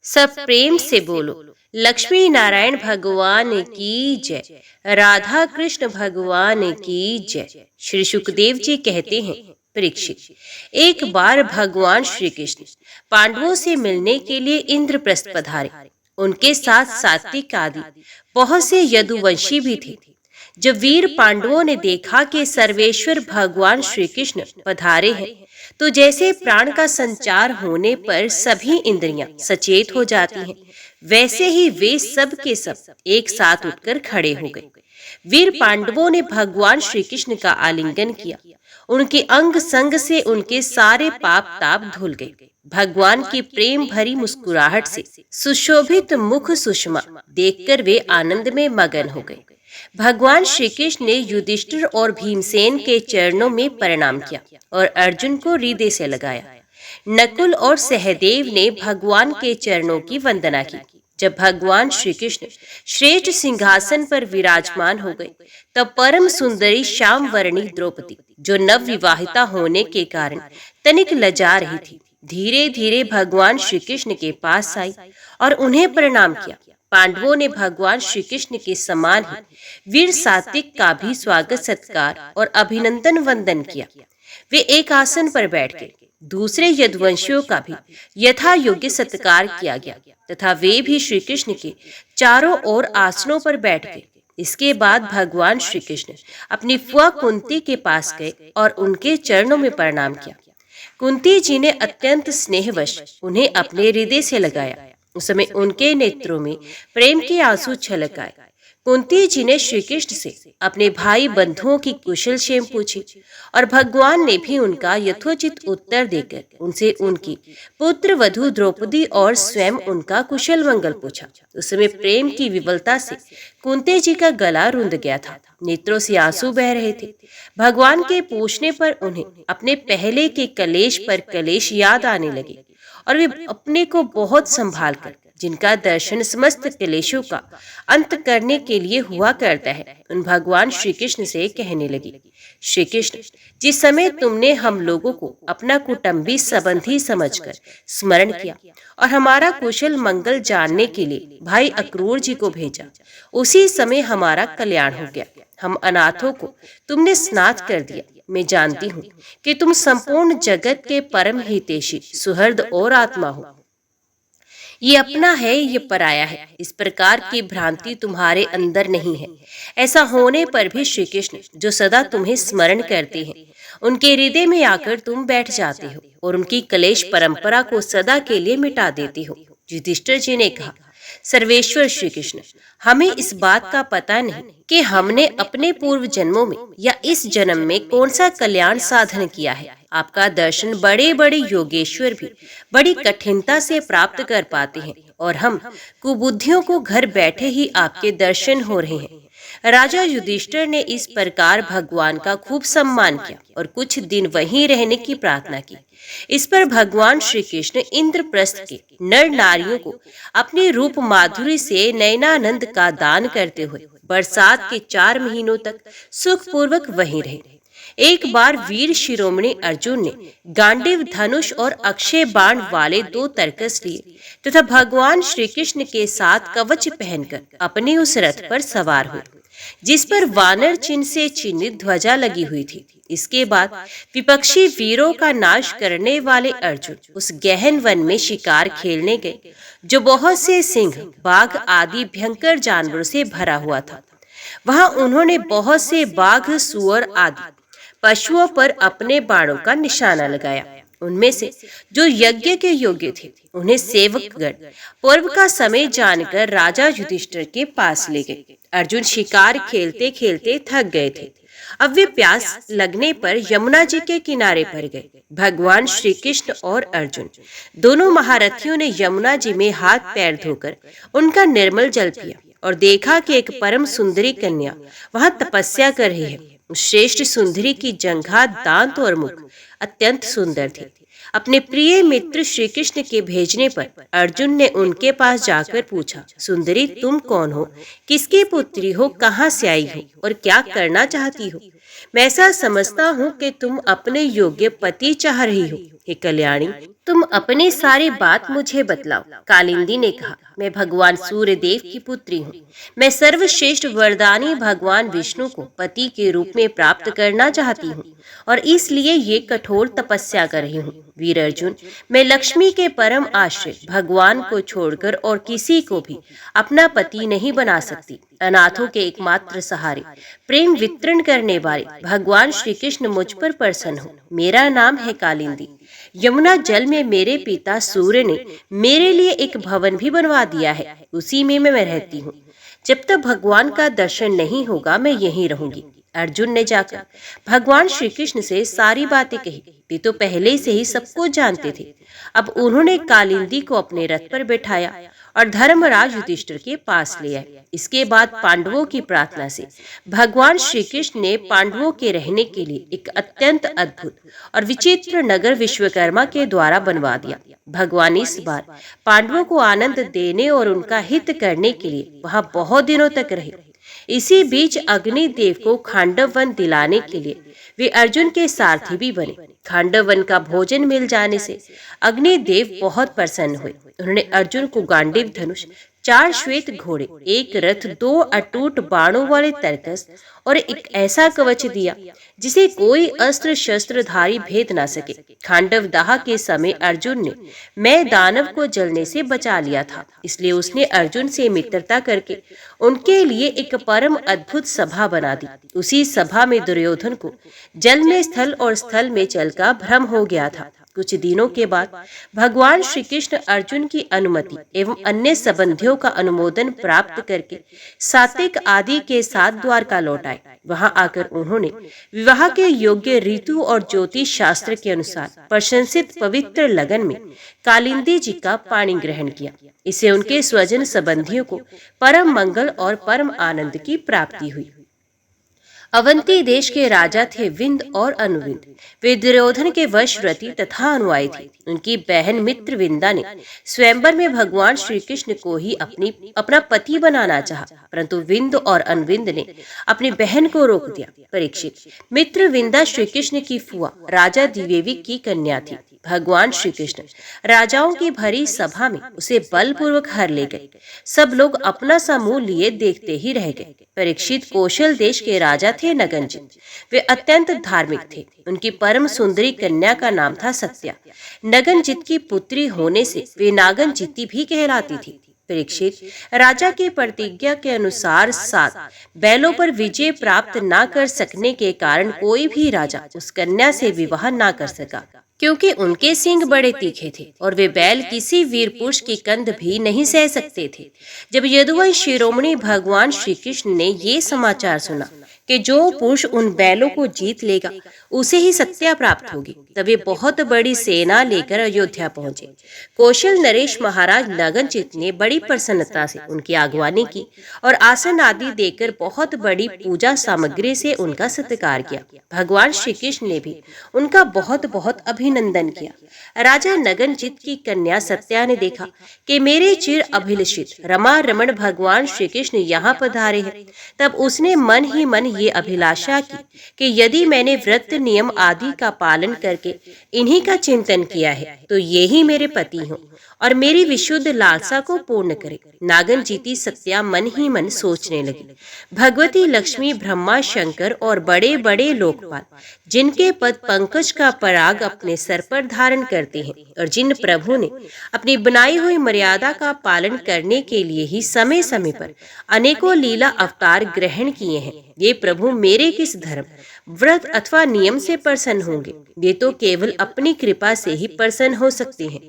सब प्रेम से बोलो, लक्ष्मी नारायण भगवान की जय, राधा कृष्ण भगवान की जय। श्री सुखदेव जी कहते हैं, परीक्षित, एक बार भगवान श्री कृष्ण पांडवों से मिलने के लिए इंद्रप्रस्थ पधारे। उनके साथ सात्विक आदि बहुत से यदुवंशी भी थे। जब वीर पांडवों ने देखा कि सर्वेश्वर भगवान श्री कृष्ण पधारे हैं, तो जैसे प्राण का संचार होने पर सभी इंद्रियां सचेत हो जाती हैं, वैसे ही वे सब के सब एक साथ उठकर खड़े हो गए। वीर पांडवों ने भगवान श्री कृष्ण का आलिंगन किया। उनके अंग संग से उनके सारे पाप ताप धुल गए। भगवान की प्रेम भरी मुस्कुराहट से सुशोभित मुख सुषमा देखकर वे आनंद में मगन हो गए। भगवान श्री कृष्ण ने युधिष्ठिर और भीमसेन के चरणों में प्रणाम किया और अर्जुन को हृदय से लगाया। नकुल और सहदेव ने भगवान के चरणों की वंदना की। जब भगवान श्री कृष्ण श्रेष्ठ सिंहासन पर विराजमान हो गए, तब परम सुंदरी श्याम वर्णी द्रौपदी, जो नव विवाहिता होने के कारण तनिक लजा रही थी, धीरे धीरे भगवान श्री कृष्ण के पास आई और उन्हें प्रणाम किया। पांडवों ने भगवान श्री कृष्ण के समान ही वीर सात्विक का भी स्वागत सत्कार और अभिनंदन वंदन किया। वे एक आसन पर बैठ गए। दूसरे यदुवंशियों का भी यथा योग्य सत्कार किया गया तथा वे भी श्री कृष्ण के चारों ओर आसनों पर बैठ गए। इसके बाद भगवान श्री कृष्ण अपनी फुआ कुंती के पास गए और उनके चरणों में प्रणाम किया। कुंती जी ने अत्यंत स्नेहवश उन्हें अपने हृदय से लगाया। उस समय उनके नेत्रों में प्रेम के आंसू छलक आए। कुंती जी ने श्री कृष्ण से अपने भाई बंधुओं की कुशल क्षेम पूछी और भगवान ने भी उनका यथोचित उत्तर देकर उनसे उनकी पुत्र वधू द्रौपदी और स्वयं उनका कुशल मंगल पूछा। उस समय प्रेम की विवलता से कुंती जी का गला रुंध गया था, नेत्रों से आंसू बह रहे थे। भगवान के पूछने पर उन्हें अपने पहले के कलेश पर कलेश याद आने लगे और वे अपने को बहुत संभाल कर, जिनका दर्शन समस्त क्लेशों का अंत करने के लिए हुआ करता है, उन भगवान श्री कृष्ण से कहने लगी, श्री कृष्ण, जिस समय तुमने हम लोगों को अपना कुटुंबी संबंधी समझकर स्मरण किया और हमारा कुशल मंगल जानने के लिए भाई अक्रूर जी को भेजा, उसी समय हमारा कल्याण हो गया। हम अनाथों को तुमने स्नात कर दिया। मैं जानती हूँ कि तुम संपूर्ण जगत के परम हितैषी सुहृद और आत्मा हो। ये अपना है, ये पराया है, इस प्रकार की भ्रांति तुम्हारे अंदर नहीं है। ऐसा होने पर भी श्री कृष्ण, जो सदा तुम्हें स्मरण करते हैं, उनके हृदय में आकर तुम बैठ जाते हो और उनकी कलेश परंपरा को सदा के लिए मिटा देते हो। युधिष्ठिर जी ने कहा, सर्वेश्वर श्री कृष्ण, हमें इस बात का पता नहीं कि हमने अपने पूर्व जन्मों में या इस जन्म में कौन सा कल्याण साधन किया है। आपका दर्शन बड़े बड़े योगेश्वर भी बड़ी कठिनता से प्राप्त कर पाते हैं और हम कुबुद्धियों को घर बैठे ही आपके दर्शन हो रहे हैं। राजा युधिष्ठिर ने इस प्रकार भगवान का खूब सम्मान किया और कुछ दिन वहीं रहने की प्रार्थना की। इस पर भगवान श्री कृष्ण इंद्रप्रस्थ के नर नारियों को अपनी रूप माधुरी से नयनानंद का दान करते हुए बरसात के 4 महीनों तक सुखपूर्वक वहीं रहे। एक बार वीर शिरोमणि अर्जुन ने गांडीव धनुष और अक्षय बाण वाले 2 तरकस लिए तथा भगवान श्री कृष्ण के साथ कवच पहनकर अपने उस रथ पर सवार हुए, जिस पर वानर चिन्ह से चिन्हित ध्वजा लगी हुई थी। इसके बाद विपक्षी वीरों का नाश करने वाले अर्जुन उस गहन वन में शिकार खेलने गए, जो बहुत से सिंह, बाघ आदि भयंकर जानवरों से भरा हुआ था। वहां उन्होंने बहुत से बाघ, सुअर आदि पशुओं पर अपने बाणों का निशाना लगाया। उनमें से जो यज्ञ के योग्य थे, उन्हें सेवकगण पर्व का समय जानकर राजा युधिष्ठिर के पास ले गए। अर्जुन शिकार खेलते खेलते थक गए थे। अब वे प्यास लगने पर यमुना जी के किनारे पर गए। भगवान श्री कृष्ण और अर्जुन दोनों महारथियों ने यमुना जी में हाथ पैर धोकर उनका निर्मल जल पिया और देखा कि एक परम सुंदरी कन्या वहां तपस्या कर रही है। श्रेष्ठ सुंदरी की जंघा, दांत और मुख अत्यंत सुंदर थे। अपने प्रिय मित्र श्री कृष्ण के भेजने पर अर्जुन ने उनके पास जाकर पूछा, सुंदरी, तुम कौन हो, किसकी पुत्री हो, कहाँ से आई हो और क्या करना चाहती हो? मैं ऐसा समझता हूँ कि तुम अपने योग्य पति चाह रही हो। हे कल्याणी, तुम अपनी सारी बात मुझे बतलाओ। कालिंदी ने कहा, मैं भगवान सूर्य देव की पुत्री हूँ। मैं सर्वश्रेष्ठ वरदानी भगवान विष्णु को पति के रूप में प्राप्त करना चाहती हूँ और इसलिए ये कठोर तपस्या कर रही हूँ। वीर अर्जुन, मैं लक्ष्मी के परम आश्रय भगवान को छोड़कर और किसी को भी अपना पति नहीं बना सकती। अनाथों के एकमात्र सहारे प्रेम वितरण करने वाले भगवान श्री कृष्ण मुझ पर प्रसन्न हो। मेरा नाम है कालिंदी। यमुना जल में मेरे पिता सूर्य ने मेरे लिए एक भवन भी बनवा दिया है, उसी में मैं रहती हूँ। जब तक भगवान का दर्शन नहीं होगा मैं यहीं रहूंगी। अर्जुन ने जाकर भगवान श्री कृष्ण से सारी बातें कही। वे तो पहले से ही सब कुछ जानते थे। अब उन्होंने कालिंदी को अपने रथ पर बैठाया और धर्मराज युधिष्ठिर के पास ले आए। इसके बाद पांडवों की प्रार्थना से भगवान श्री कृष्ण ने पांडवों के रहने के लिए एक अत्यंत अद्भुत और विचित्र नगर विश्वकर्मा के द्वारा बनवा दिया। भगवान इस बार पांडवों को आनंद देने और उनका हित करने के लिए वहां बहुत दिनों तक रहे। इसी बीच अग्निदेव को खांडव वन दिलाने के लिए वे अर्जुन के सारथी भी बने। खांडव वन का भोजन मिल जाने से अग्निदेव बहुत प्रसन्न हुए। उन्होंने अर्जुन को गांडीव धनुष, 4 श्वेत घोड़े, एक रथ, 2 अटूट बाणों वाले तरकस और एक ऐसा कवच दिया जिसे कोई अस्त्र शस्त्रधारी भेद ना सके। खांडव दाह के समय अर्जुन ने मैं दानव को जलने से बचा लिया था, इसलिए उसने अर्जुन से मित्रता करके उनके लिए एक परम अद्भुत सभा बना दी। उसी सभा में दुर्योधन को जल में स्थल और स्थल में जल का भ्रम हो गया था। कुछ दिनों के बाद भगवान श्री कृष्ण अर्जुन की अनुमति एवं अन्य संबंधियों का अनुमोदन प्राप्त करके सात्विक आदि के साथ द्वारका लौट आए। वहां आकर उन्होंने विवाह के योग्य ऋतु और ज्योतिष शास्त्र के अनुसार प्रशंसित पवित्र लगन में कालिंदी जी का पाणी ग्रहण किया। इससे उनके स्वजन संबंधियों को परम मंगल और परम आनंद की प्राप्ति हुई। अवंती देश के राजा थे विंद और अनुविंद। वे दुर्योधन के वशव्रती तथा अनुयायी थे। उनकी बहन मित्र विंदा ने स्वयंवर में भगवान श्री कृष्ण को ही अपना पति बनाना चाहा, परंतु विंद और अनुविंद ने अपनी बहन को रोक दिया। परीक्षित, मित्र विंदा श्री कृष्ण की फुआ राजा दिवेवी की कन्या थी। भगवान श्री कृष्ण राजाओं की भरी सभा में उसे बलपूर्वक हर ले गए। सब लोग अपना समूह लिए देखते ही रह गए। परीक्षित कौशल देश के राजा थे नगनजित। वे अत्यंत धार्मिक थे। उनकी परम सुंदरी कन्या का नाम था सत्या। नगनजित की पुत्री होने से वे नागनजिती भी कहलाती थी। परीक्षित, राजा की प्रतिज्ञा के अनुसार 7 बैलों पर विजय प्राप्त न कर सकने के कारण कोई भी राजा उस कन्या से विवाह न कर सका, क्योंकि उनके सींग बड़े तीखे थे और वे बैल किसी वीर पुरुष की कंध भी नहीं सह सकते थे। जब यदुवंश शिरोमणि भगवान श्री कृष्ण ने ये समाचार सुना कि जो पुरुष उन बैलों को जीत लेगा उसे ही सत्या प्राप्त होगी, तब वे बहुत बड़ी सेना लेकर अयोध्या पहुंचे। कौशल नरेश महाराज नगनजित ने बड़ी प्रसन्नता से उनकी अगवानी की और आसन आदि देकर बहुत बड़ी पूजा सामग्री से उनका सत्कार किया। भगवान श्री कृष्ण ने भी उनका बहुत बहुत अभिनंदन किया। राजा नगनजित की कन्या सत्या ने देखा कि मेरे चिर अभिलषित रमा रमण भगवान श्री कृष्ण यहाँ पधारे हैं। तब उसने मन ही मन ये अभिलाषा की कि यदि मैंने व्रत नियम आदि का पालन करके इन्हीं का चिंतन किया है तो ये ही मेरे पति हों और मेरी विशुद्ध लालसा को पूर्ण करे। नागनजीती सत्या मन ही मन सोचने लगी, भगवती लक्ष्मी, ब्रह्मा, शंकर और बड़े बड़े लोकपाल जिनके पद पंकज का पराग अपने सर पर धारण करते हैं और जिन प्रभु ने अपनी बनाई हुई मर्यादा का पालन करने के लिए ही समय समय पर अनेकों लीला अवतार ग्रहण किए हैं, ये प्रभु मेरे किस धर्म, व्रत अथवा नियम से प्रसन्न होंगे? वे तो केवल अपनी कृपा से ही प्रसन्न हो सकते हैं।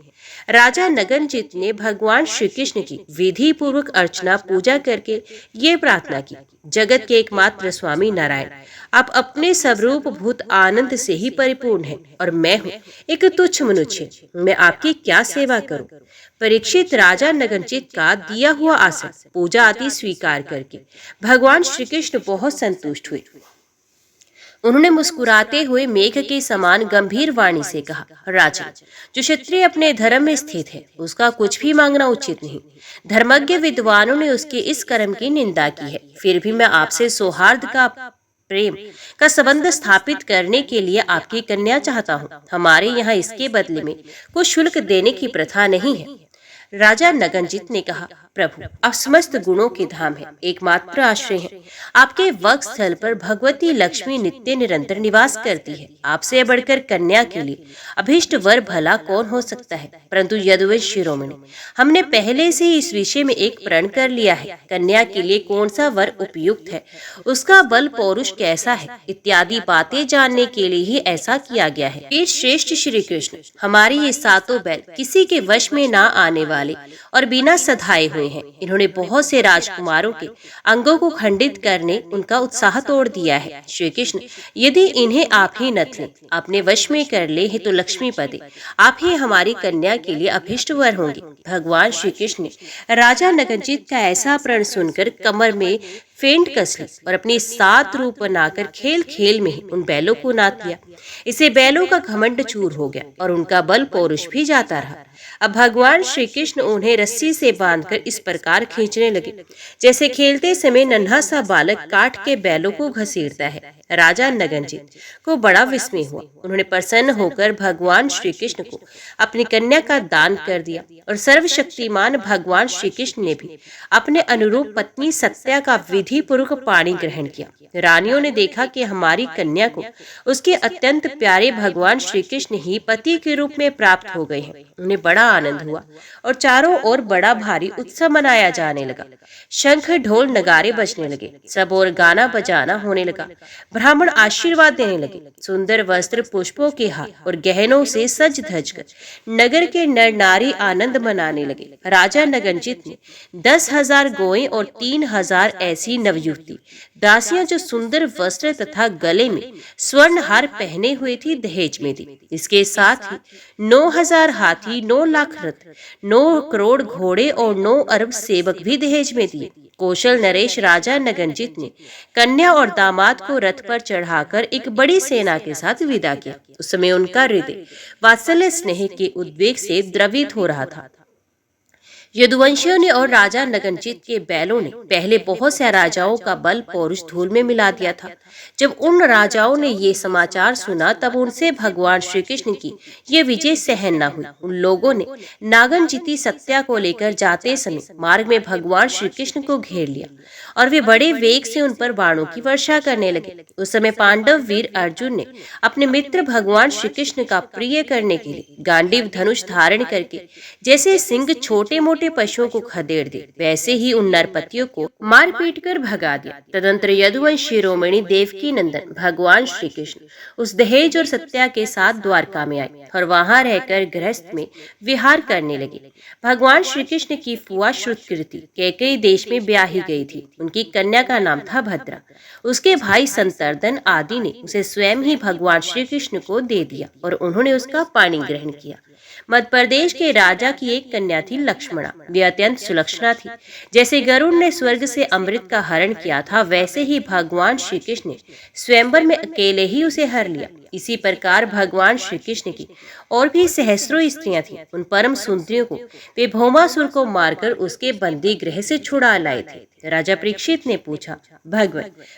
राजा नगनजित ने भगवान श्री कृष्ण की विधि पूर्वक अर्चना पूजा करके ये प्रार्थना की, जगत के एकमात्र स्वामी नारायण, आप अपने स्वरूप भूत आनंद से ही परिपूर्ण हैं और मैं हूँ एक तुच्छ मनुष्य, मैं आपकी क्या सेवा करूं? परीक्षित, राजा नगनजित का दिया हुआ आसन पूजा आदि स्वीकार करके भगवान श्री कृष्ण बहुत संतुष्ट हुए। उन्होंने मुस्कुराते हुए मेघ के समान गंभीर वाणी से कहा, राजा, जो क्षत्रिय अपने धर्म में स्थित है उसका कुछ भी मांगना उचित नहीं। धर्मज्ञ विद्वानों ने उसके इस कर्म की निंदा की है, फिर भी मैं आपसे सौहार्द का प्रेम का संबंध स्थापित करने के लिए आपकी कन्या चाहता हूँ। हमारे यहाँ इसके बदले में कुछ शुल्क देने की प्रथा नहीं है। राजा नगनजित ने कहा, प्रभु, आप समस्त गुणों के धाम हैं, एकमात्र आश्रय हैं। आपके वक्ष स्थल पर भगवती लक्ष्मी नित्य निरंतर निवास करती है। आपसे बढ़कर कन्या के लिए अभीष्ट वर भला कौन हो सकता है। परंतु यदुवंश शिरोमणि, हमने पहले से ही इस विषय में एक प्रण कर लिया है। कन्या के लिए कौन सा वर उपयुक्त है, उसका बल पौरुष कैसा है, इत्यादि बातें जानने के लिए ही ऐसा किया गया है। हे श्रेष्ठ श्री कृष्ण, हमारे ये सातों बैल किसी के वश में ना आने वाले और बिना सधाए हुए हैं। इन्होंने बहुत से राजकुमारों के अंगों को खंडित करने उनका उत्साह तोड़ दिया है। श्री कृष्ण, यदि इन्हें आप ही नथ लें, अपने वश में कर ले है तो लक्ष्मीपति आप ही हमारी कन्या के लिए अभिष्ट वर होंगे। भगवान श्री कृष्ण ने राजा नगनजित का ऐसा प्रण सुनकर कमर में फेंट कस ली और अपनी 7 रूप बनाकर खेल खेल में ही उन बैलों को नाथ लिया। इससे बैलों का घमंड चूर हो गया और उनका बल पौरुष भी जाता रहा। अब भगवान श्री कृष्ण उन्हें रस्सी से बांधकर इस प्रकार खींचने लगे जैसे खेलते समय नन्हा सा बालक काट के बैलों को घसीटता है। राजा नगनजित को बड़ा विस्मय हुआ। उन्होंने प्रसन्न होकर भगवान श्री कृष्ण को अपनी कन्या का दान कर दिया और सर्वशक्तिमान भगवान श्री कृष्ण ने भी अपने अनुरूप पत्नी सत्या का विधि पूर्वक पाणी ग्रहण किया। रानियों ने देखा कि हमारी कन्या को उसके अत्यंत प्यारे भगवान श्री कृष्ण ही पति के रूप में प्राप्त हो गए हैं। उन्हें बड़ा आनंद हुआ और चारों ओर बड़ा भारी उत्सव मनाया जाने लगा। शंख ढोल नगारे बजने लगे, सब ओर गाना बजाना होने लगा। ब्राह्मण आशीर्वाद देने लगे। सुंदर वस्त्र, पुष्पों के हार और गहनों से सज धज कर नगर के नर नारी आनंद मनाने लगे। राजा नगनजित ने 10,000 गोएं और 3,000 ऐसी नवयुवती दासियां जो सुंदर वस्त्र तथा गले में स्वर्ण हार पहने हुए थी दहेज में दी। इसके साथ ही 9,000 हाथी, 9 लाख रथ, 9 करोड़ घोड़े और 9 अरब सेवक भी दहेज में दिए। कौशल नरेश राजा नगनजित ने कन्या और दामाद को रथ पर चढ़ाकर एक बड़ी सेना के साथ विदा किया। उस समय उनका हृदय वात्सल्य स्नेह के उद्वेग से द्रवित हो रहा था। यदुवंशियों ने और राजा नगनजित के बैलों ने पहले बहुत से राजाओं का बल पौरुष धूल में मिला दिया था। जब उन राजाओं ने ये समाचार सुना तब उनसे भगवान श्री कृष्ण की ये विजय सहन न हुई। उन लोगों ने नागनजिती सत्या को लेकर जाते समय मार्ग में भगवान श्री कृष्ण को घेर लिया और वे बड़े वेग से उन पर बाणों की वर्षा करने लगे। उस समय पांडव वीर अर्जुन ने अपने मित्र भगवान श्री कृष्ण का प्रिय करने के लिए गांडीव धनुष धारण करके जैसे सिंह छोटे मोटे पशुओं को खदेड़ दे, वैसे ही उन नरपतियों को मार पीट कर भगा दिया। तदंतर यदुवंश शिरोमणि देवकी नंदन भगवान श्री कृष्ण उस दहेज और सत्या के साथ द्वारका में आए और वहां रहकर गृहस्थ में विहार करने लगे। भगवान श्री कृष्ण की फुआ श्रुतकीर्ति कैकेयी देश में ब्याही गई थी। उनकी कन्या का नाम था भद्रा। उसके भाई संतर्दन आदि ने उसे स्वयं ही भगवान श्री कृष्ण को दे दिया और उन्होंने उसका पाणी ग्रहण किया। मध्य प्रदेश के राजा की एक कन्या थी लक्ष्मणा। वे अत्यंत सुलक्षणा थी। जैसे गरुड़ ने स्वर्ग से अमृत का हरण किया था, वैसे ही भगवान श्री कृष्ण ने स्वयंवर में अकेले ही उसे हर लिया। इसी प्रकार भगवान श्री कृष्ण की और भी सहस्रों स्त्रियां थीं। उन परम सुंदरियों को वे भौमासुर को मारकर उसके बंदी गृह से छुड़ा लाए थे। राजा परीक्षित ने पूछा,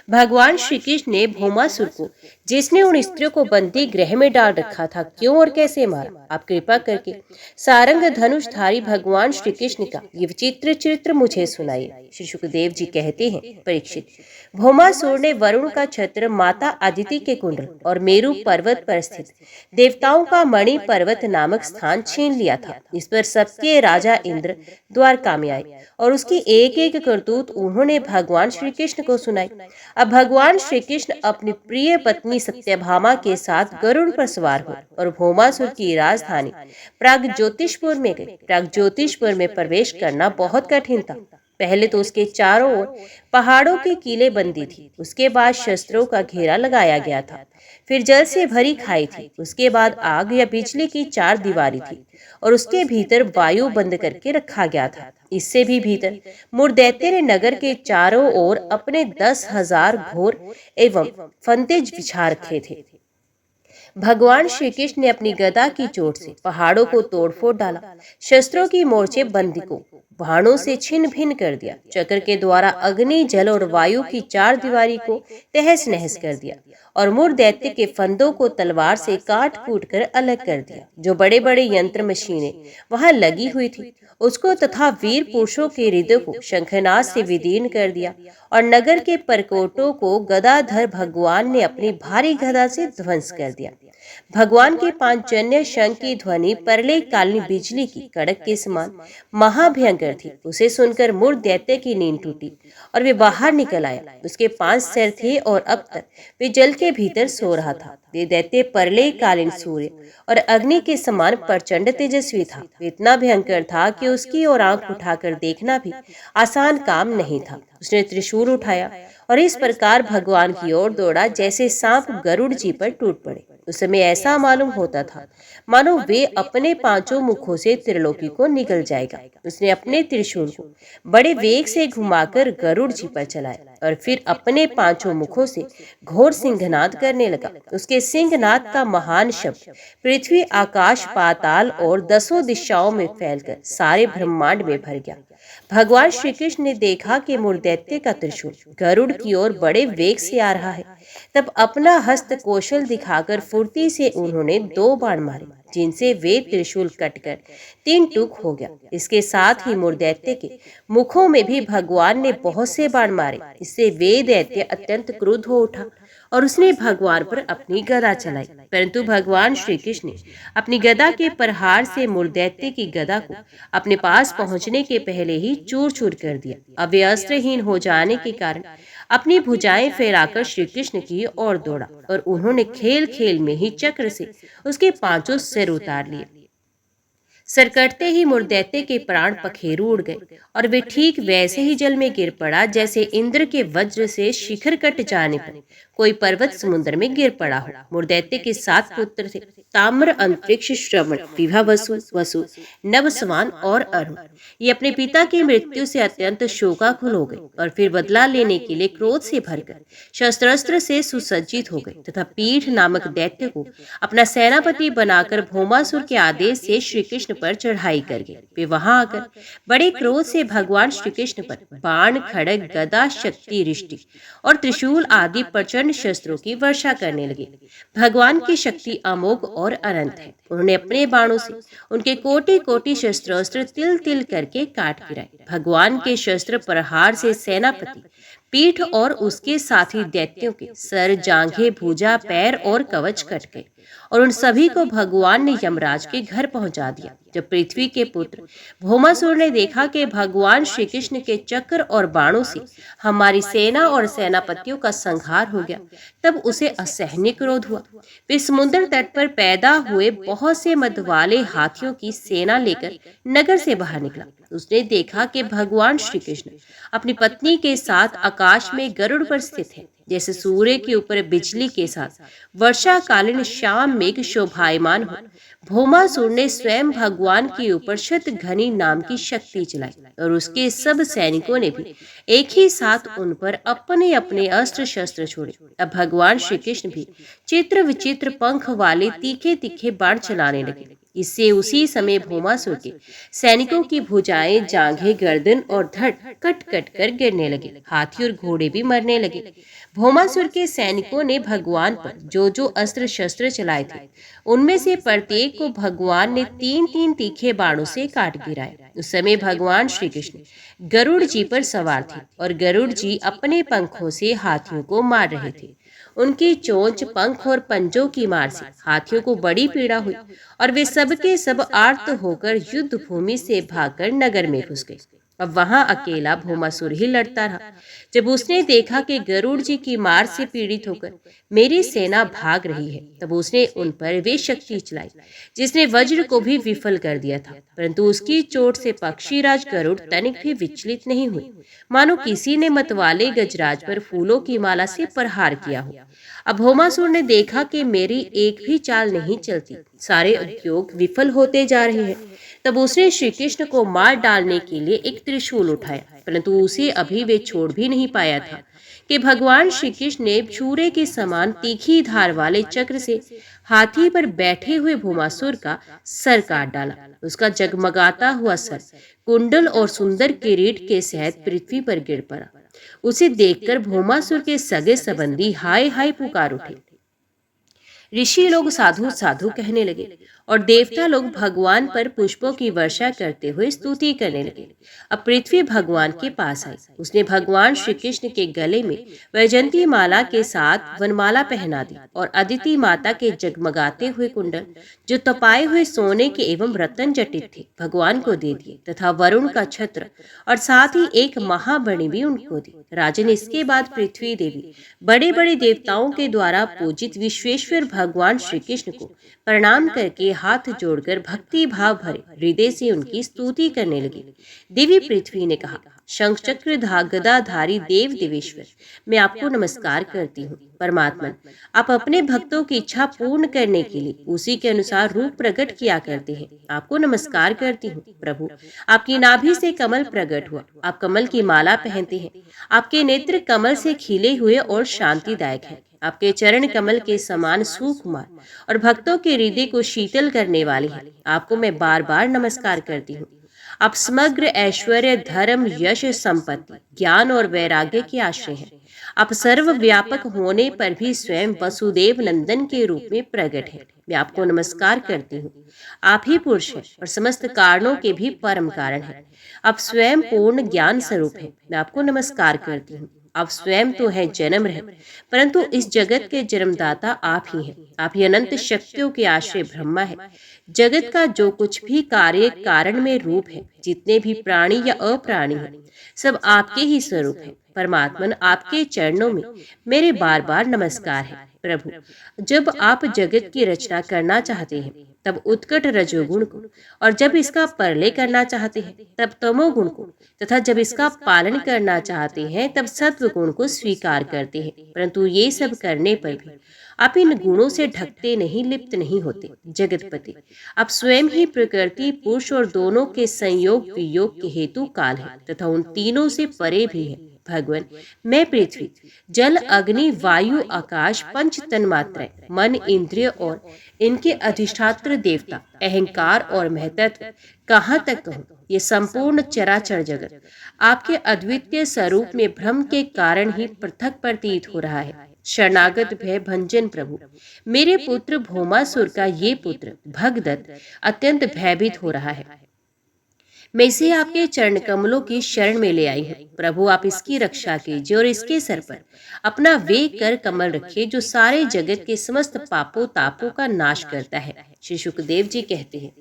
भगवान श्री कृष्ण ने भौमासुर को, जिसने उन स्त्रियों को बंदी गृह में डाल रखा था, क्यों और कैसे मारा? आप कृपा करके सारंग धनुषधारी भगवान श्री कृष्ण का ये विचित्र चरित्र मुझे सुनाइए। श्री सुखदेव जी कहते हैं, परीक्षित, भौमासुर ने वरुण का छत्र, माता अदिति के कुंडल और मेरु पर्वत पर स्थित देवताओं का मणि पर्वत नामक स्थान छीन लिया था। इस पर सबके राजा इंद्र द्वारका में आए और उसकी एक एक करतूत उन्होंने भगवान श्री कृष्ण को सुनाई। अब भगवान श्री कृष्ण अपनी प्रिय पत्नी सत्यभामा के साथ गरुड़ पर सवार हुए और भौमासुर की राजधानी प्रागज्योतिषपुर में गए। प्रागज्योतिषपुर में प्रवेश करना बहुत कठिन था। पहले तो उसके चारों ओर पहाड़ों की कीले बंदी थी। उसके बाद शस्त्रों का घेरा लगाया गया था। फिर जल से भरी खाई थी। उसके बाद आग या बिजली की 4 दीवारी थी और उसके भीतर वायु बंद करके रखा गया था। इससे भी भीतर मुरदैत्य ने नगर के चारों ओर अपने 10,000 घोर एवं फंदे बिछा रखे थे। भगवान श्री कृष्ण ने अपनी गदा की चोट से पहाड़ों को तोड़-फोड़ डाला, शस्त्रों की मोर्चे बंदी को बाणों से छिन्न भिन्न कर दिया, चक्र के द्वारा अग्नि, जल और वायु की चार दीवारी को तहस नहस कर दिया और मुर दैत्य के फंदों को तलवार से काट कूट कर अलग कर दिया। जो बड़े बड़े यंत्र मशीनें वहां लगी हुई थी उसको तथा वीर पुरुषों के हृदय को शंखनाद से विदीर्ण कर दिया और नगर के परकोटों को गदाधर भगवान ने अपनी भारी गदा से ध्वंस कर दिया। भगवान के पांचजन्य शंख की ध्वनि परले कालीन बिजली की कड़क के समान महाभयंकर थी। उसे सुनकर मुर दैत्य की नींद टूटी और वे बाहर निकल आया। उसके 5 सिर थे और अब तक वे जल के भीतर सो रहा था। वे दैत्य परले कालीन सूर्य और अग्नि के समान प्रचंड तेजस्वी था। वे इतना भयंकर था कि उसकी ओर आंख उठाकर देखना भी आसान काम नहीं था। उसने त्रिशूल उठाया और इस प्रकार भगवान की ओर दौड़ा जैसे सांप गरुड़ जी पर टूट पड़े। उस समय ऐसा मालूम होता था मानो वे अपने 5 मुखों से त्रिलोकी को निकल जाएगा। उसने अपने त्रिशूल को बड़े वेग से घुमाकर गरुड़ जी पर चलाया और फिर अपने 5 मुखों से घोर सिंहनाद करने लगा। उसके सिंहनाद का महान शब्द पृथ्वी, आकाश, पाताल और 10 दिशाओं में फैलकर सारे ब्रह्मांड में भर गया। भगवान श्री कृष्ण ने देखा कि मुर दैत्य का त्रिशूल गरुड़ की ओर बड़े वेग से आ रहा है। तब अपना हस्त कौशल दिखाकर फुर्ती से उन्होंने 2 बाण मारे, जिनसे वे त्रिशूल कटकर 3 टुक हो गया। इसके साथ ही मुर दैत्य के मुखों में भी भगवान ने बहुत से बाण मारे। इससे वे दैत्य अत्यंत क्रुद्ध हो उठा और उसने भगवान पर अपनी गदा चलाई, परंतु भगवान श्री कृष्ण ने अपनी गदा के प्रहार से मुर दैत्य की गदा को अपने पास पहुंचने के पहले ही चूर चूर कर दिया। अब वे अस्त्रहीन हो जाने के कारण अपनी भुजाएं फैलाकर श्री कृष्ण की ओर दौड़ा और उन्होंने खेल खेल में ही चक्र से उसके 5 सिर उतार लिए। सर कटते ही मुर दैत्य के प्राण पखेरु उड़ गए और वे ठीक वैसे ही जल में गिर पड़ा जैसे इंद्र के वज्र से शिखर कट जाने पर कोई पर्वत समुद्र में गिर पड़ा हो। मुर दैत्य के 7 पुत्र थे, ताम्र, अंतरिक्ष, श्रवण, विभा, वसु, नवसमान और अरुण। ये अपने पिता की मृत्यु से अत्यंत शोकाकुल हो गए और फिर बदला लेने के लिए क्रोध से भरकर शस्त्रास्त्र से सुसज्जित हो गए तथा पीठ नामक दैत्य को अपना सेनापति बनाकर भौमासुर के आदेश से श्री कृष्ण पर चढ़ाई कर गए। वे वहां आकर बड़े क्रोध से भगवान श्री कृष्ण पर बाण, खड़ग, गदा, शक्ति, रिष्टि और त्रिशूल आदि प्रचंड शस्त्रों की वर्षा करने लगे। भगवान की शक्ति अमोघ और अनंत है। उन्होंने अपने बाणों से उनके कोटि कोटि शस्त्रास्त्र तिल तिल करके काट गिराए। भगवान के शस्त्र प्रहार से सेनापति, पीठ और उसके साथी दैत्यों के सर, जांघें, भुजा, पैर और कवच कट गए और उन सभी को भगवान ने यमराज के घर पहुंचा दिया। जब पृथ्वी के पुत्र भौमासुर ने देखा कि भगवान श्री कृष्ण के चक्र और बाणों से हमारी सेना और सेनापतियों का संहार हो गया, तब उसे असहनीय क्रोध हुआ। वे समुद्र तट पर पैदा हुए बहुत से मद वाले हाथियों की सेना लेकर नगर से बाहर निकला। उसने देखा कि भगवान श्री कृष्ण अपनी पत्नी के साथ आकाश में गरुड़ पर स्थित है, जैसे सूर्य के ऊपर बिजली के साथ वर्षाकालीन श्याम मेघ शोभायमान हो। भौमासुर ने स्वयं भगवान के ऊपर शतघ्नी नाम की शक्ति चलाई और उसके सब सैनिकों ने भी एक ही साथ उन पर अपने अपने अस्त्र शस्त्र छोड़े। अब भगवान श्री कृष्ण भी चित्र विचित्र पंख वाले तीखे तीखे बाण चलाने लगे। इससे उसी समय भौमासुर के सैनिकों की भुजाएं, जांघें, गर्दन और धड़ कट कट कर गिरने लगे। हाथी और घोड़े भी मरने लगे। भौमासुर के सैनिकों ने भगवान पर जो जो अस्त्र शस्त्र चलाए थे उनमें से प्रत्येक को भगवान ने 3-3 तीखे बाणों से काट गिराया। उस समय भगवान श्री कृष्ण गरुड़ जी पर सवार थे और गरुड़ जी अपने पंखों से हाथियों को मार रहे थे। उनकी चोंच, पंख और पंजों की मार से हाथियों को बड़ी पीड़ा हुई और वे सब के सब आर्त होकर युद्ध भूमि से भागकर नगर में घुस गए। अब वहां अकेला भौमासुर ही लड़ता रहा। जब उसने देखा कि गरुड़ जी की मार से पीड़ित होकर मेरी सेना भाग रही है, तब उसने उन पर वे शक्ति चलाई जिसने वज्र को भी विफल कर दिया था, परंतु उसकी चोट से पक्षीराज गरुड़ तनिक भी विचलित नहीं हुए, मानो किसी ने मतवाले गजराज पर फूलों की माला से प्रहार किया हो। अब भौमासुर ने देखा कि मेरी एक भी चाल नहीं चलती, सारे उद्योग विफल होते जा रहे हैं। तब उसने श्री कृष्ण को मार डालने के लिए एक त्रिशूल उठाया, परंतु उसे अभी वे छोड़ भी नहीं पाया था कि भगवान श्री कृष्ण ने छुरे के समान तीखी धार वाले चक्र से हाथी पर बैठे हुए भौमासुर का सर काट डाला। उसका जगमगाता हुआ सर कुंडल और सुंदर किरीट के सहित पृथ्वी पर गिर पड़ा। उसे देखकर भौमासुर के सगे संबंधी हाय हाय पुकार उठे। ऋषि लोग साधु साधु कहने लगे और देवता लोग भगवान पर पुष्पों की वर्षा करते हुए स्तुति करने लगे। अब पृथ्वी भगवान के पास आई। उसने भगवान श्री कृष्ण के गले में वैजंती माला के साथ वनमाला पहना दी और अदिति माता के जगमगाते हुए कुंडल, जो तपाए हुए सोने के एवं रत्न जटित थे, भगवान को दे दिए तथा वरुण का छत्र और साथ ही एक महामणि भी उनको दी। राजन, इसके बाद पृथ्वी देवी बड़े बड़े देवताओं के द्वारा पूजित विश्वेश्वर भगवान श्री कृष्ण को प्रणाम करके हाथ जोड़कर भक्ति भाव भरे हृदय से उनकी स्तुति करने लगी। देवी पृथ्वी ने कहा, शंख चक्र गदाधारी देव देवेश्वर, मैं आपको नमस्कार करती हूँ। परमात्मन, आप अपने भक्तों की इच्छा पूर्ण करने के लिए उसी के अनुसार रूप प्रकट किया करते हैं। आपको नमस्कार करती हूँ। प्रभु, आपकी नाभि से कमल प्रकट हुआ। आप कमल की माला पहनते हैं। आपके नेत्र कमल से खिले हुए और शांतिदायक हैं। आपके चरण कमल के समान सुकुमार और भक्तों के हृदय को शीतल करने वाले हैं। आपको मैं बार बार नमस्कार करती हूँ। आप समग्र ऐश्वर्य, धर्म, यश, संपत्ति, ज्ञान और वैराग्य के आश्रय हैं। आप सर्वव्यापक होने पर भी स्वयं वसुदेव नंदन के रूप में प्रकट हैं। मैं आपको नमस्कार करती हूँ। आप ही पुरुष हैं और समस्त कारणों के भी परम कारण हैं। आप स्वयं पूर्ण ज्ञान स्वरूप हैं। मैं आपको नमस्कार करती हूँ। आप स्वयं तो हैं जन्म रहे, परंतु इस जगत के जन्मदाता आप ही हैं। आप ही अनंत शक्तियों के आश्रय ब्रह्मा है। जगत का जो कुछ भी कार्य कारण में रूप है, जितने भी प्राणी या अप्राणी हैं, सब आपके ही स्वरूप हैं। परमात्मन, आपके चरणों में मेरे बार बार नमस्कार है। प्रभु, जब आप जगत की रचना करना चाहते हैं तब उत्कट रजोगुण को, और जब इसका परलय करना चाहते हैं तब तमोगुण को, तथा जब इसका पालन करना चाहते हैं तब सत्व गुण को स्वीकार करते हैं। परंतु ये सब करने पर भी आप इन गुणों से ढकते नहीं, लिप्त नहीं होते। जगतपति, आप स्वयं ही प्रकृति, पुरुष और दोनों के संयोग वियोग के हेतु काल है तथा उन तीनों से परे भी है। भगवान, मैं पृथ्वी, जल, अग्नि, वायु, आकाश, पंच तन्मात्राएं, मन, इंद्रिय और इनके अधिष्ठात्र देवता, अहंकार और महतत्व, कहाँ तक कहूँ, ये संपूर्ण चराचर जगत आपके अद्वितीय स्वरूप में भ्रम के कारण ही पृथक प्रतीत हो रहा है। शरणागत भय भंजन प्रभु, मेरे पुत्र भौमासुर का ये पुत्र भगदत्त अत्यंत भयभीत हो रहा है। मैं इसे आपके चरण कमलों की शरण में ले आई हूँ। प्रभु, आप इसकी रक्षा कीजिए और इसके सर पर अपना वे कर कमल रखिए जो सारे जगत के समस्त पापों तापों का नाश करता है। श्री सुखदेव जी कहते हैं,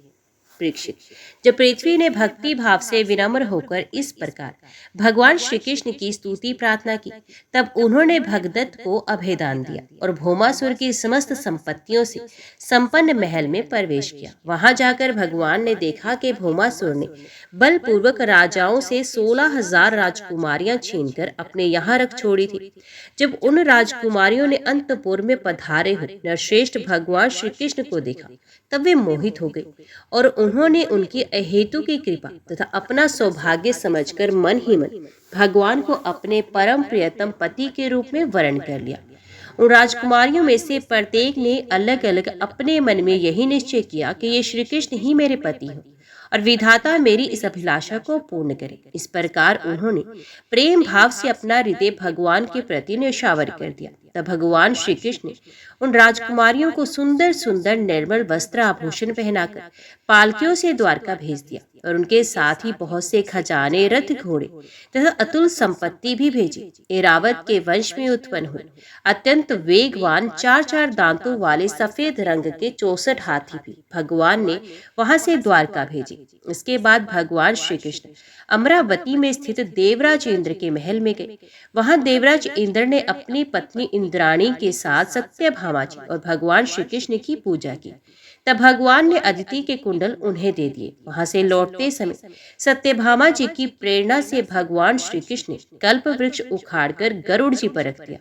परीक्षित, जब पृथ्वी ने भक्ति भाव से विनम्र होकर इस प्रकार भगवान श्री कृष्ण की स्तुति प्रार्थना की, तब उन्होंने भगदत्त को अभयदान दिया और भौमासुर की समस्त संपत्तियों से संपन्न महल में प्रवेश किया। वहां जाकर भगवान ने देखा कि भौमासुर ने बलपूर्वक राजाओं से 16,000 राजकुमारियां छीनकर अपने यहाँ रख छोड़ी थी। जब उन राजकुमारियों ने अंतपुर में पधारे हुए नरश्रेष्ठ भगवान श्री कृष्ण को देखा, तब वे मोहित हो गए और उन्होंने उनकी अहेतु की कृपा तथा अपना सौभाग्य समझकर मन ही मन भगवान को अपने परम प्रियतम पति के रूप में वर्ण कर लिया। उन राजकुमारियों में से प्रत्येक ने अलग अलग अपने मन में यही निश्चय किया कि ये श्री कृष्ण ही मेरे पति हैं और विधाता मेरी इस अभिलाषा को पूर्ण करे। इस प्रकार उन्होंने प्रेम भाव से अपना हृदय भगवान के प्रति न्यौछावर कर दिया। तब भगवान श्री कृष्ण ने उन राजकुमारियों को सुंदर सुंदर निर्मल वस्त्र आभूषण पहनाकर पालकियों से द्वारका भेज दिया और उनके साथ ही बहुत से खजाने, रथ, घोड़े तथा अतुल संपत्ति भी भेजी। एरावत के वंश में उत्पन्न हुए अत्यंत वेगवान 4-4 दांतों वाले सफेद रंग के 64 हाथी भी भगवान ने वहां से द्वारका भेजे। इसके बाद भगवान श्री कृष्ण अमरावती में स्थित देवराज इंद्र के महल में गए। वहां देवराज इंद्र ने अपनी पत्नी इंद्राणी के साथ सत्यभामा जी और भगवान श्री कृष्ण की पूजा की। तब भगवान ने अदिति के कुंडल उन्हें दे दिए। वहां से लौटते समय सत्यभामा जी की प्रेरणा से भगवान श्री कृष्ण ने कल्प वृक्ष उखाड़कर गरुड़ जी पर रख दिया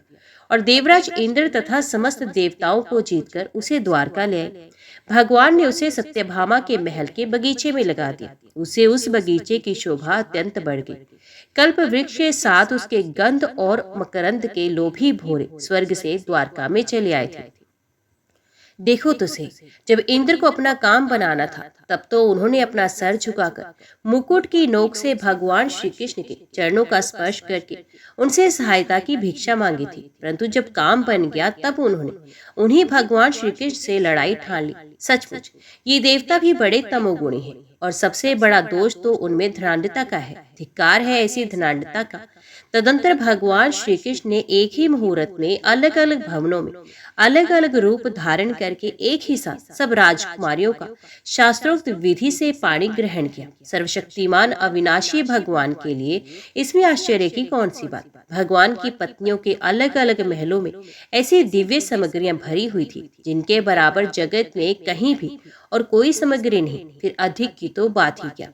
और देवराज इंद्र तथा समस्त देवताओं को जीतकर उसे द्वारका ले आए। भगवान ने उसे सत्यभामा के महल के बगीचे में लगा दिया। उसे उस बगीचे की शोभा अत्यंत बढ़ गई। कल्प वृक्ष के साथ उसके गंध और मकरंद के लोभी भोरे स्वर्ग से द्वारका में चले आए थे। देखो तो सही, जब इंद्र को अपना काम बनाना था तब तो उन्होंने अपना सर झुकाकर मुकुट की नोक से भगवान श्री कृष्ण के चरणों का स्पर्श करके उनसे सहायता की भिक्षा मांगी थी। परंतु जब काम बन गया तब उन्होंने उन्हीं भगवान श्री कृष्ण से लड़ाई ठान ली। सचमुच ये देवता भी बड़े तमोगुणी हैं और सबसे बड़ा दोष तो उनमें धनाढ़ता का है। धिक्कार है ऐसी धनाढ़ता का। तदंतर भगवान श्री कृष्ण ने एक ही मुहूर्त में अलग अलग भवनों में अलग अलग रूप धारण करके एक ही साथ सब राजकुमारियों का शास्त्रोक्त विधि से पाणी ग्रहण किया। सर्वशक्तिमान अविनाशी भगवान के लिए इसमें आश्चर्य की कौन सी बात। भगवान की पत्नियों के अलग अलग महलों में ऐसी दिव्य सामग्रियां भरी हुई थी जिनके बराबर जगत में कहीं भी और कोई सामग्री नहीं, फिर अधिक की तो बात ही क्या।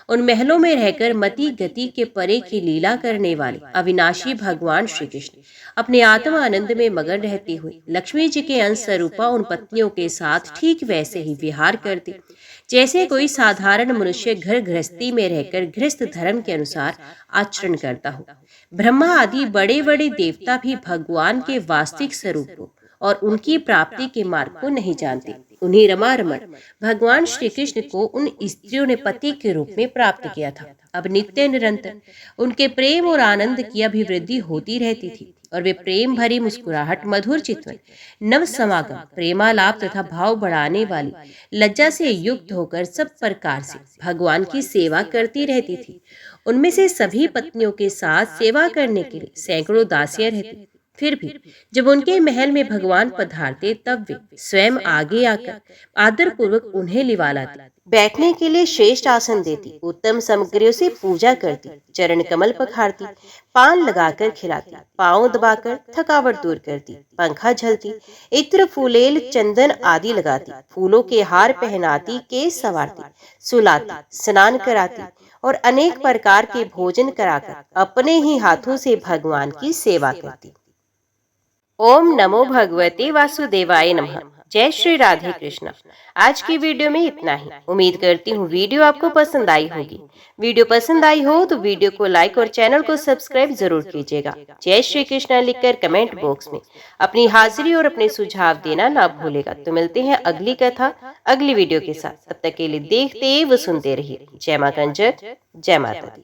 उन महलों में रहकर मति गति के परे की लीला करने वाले अविनाशी भगवान श्री कृष्ण अपने आत्म आनंद में मगन रहते हुए लक्ष्मी जी के अंश स्वरूपा उन पत्नियों के साथ ठीक वैसे ही विहार करते जैसे कोई साधारण मनुष्य घर गृहस्थी में रहकर गृहस्थ धर्म के अनुसार आचरण करता हो। ब्रह्मा आदि बड़े बड़े देवता भी भगवान के वास्तविक स्वरूप को और उनकी प्राप्ति के मार्ग को नहीं जानते। उन्हीं रमारमण भगवान श्री कृष्ण को उन स्त्रियों ने पति के रूप में प्राप्त किया था। अब नित्य निरंतर उनके प्रेम और आनंद की अभिवृद्धि होती रहती थी और वे प्रेम भरी मुस्कुराहट, मधुर चितवन, नव समागम, प्रेमालाप तथा भाव बढ़ाने वाली लज्जा से युक्त होकर सब प्रकार से भगवान की सेवा करती रहती थी। उनमें से सभी पत्नियों के साथ सेवा करने के लिए सैकड़ों दासियां रहती। फिर भी जब उनके महल में भगवान पधारते तब वे स्वयं आगे आकर आदर पूर्वक उन्हें लिवा लाती, बैठने के लिए श्रेष्ठ आसन देती, उत्तम सामग्रियों से पूजा करती, चरण कमल पखारती, पान लगाकर खिलाती, पांव दबाकर थकावट दूर करती, पंखा झलती, इत्र फूलेल चंदन आदि लगाती, फूलों के हार पहनाती, केस संवारती, सुलाती, स्नान कराती और अनेक प्रकार के भोजन कराकर अपने ही हाथों से भगवान की सेवा करती। ओम नमो भगवते वासुदेवाय नमः। जय श्री राधे कृष्णा। आज की वीडियो में इतना ही। उम्मीद करती हूँ वीडियो आपको पसंद आई होगी। वीडियो पसंद आई हो तो वीडियो को लाइक और चैनल को सब्सक्राइब जरूर कीजिएगा। जय श्री कृष्णा लिखकर कमेंट बॉक्स में अपनी हाजिरी और अपने सुझाव देना ना भूलेगा। तो मिलते हैं अगली कथा अगली वीडियो के साथ। तब तक के लिए देखते व सुनते रहिए। जय मां कंजक, जय माता दी।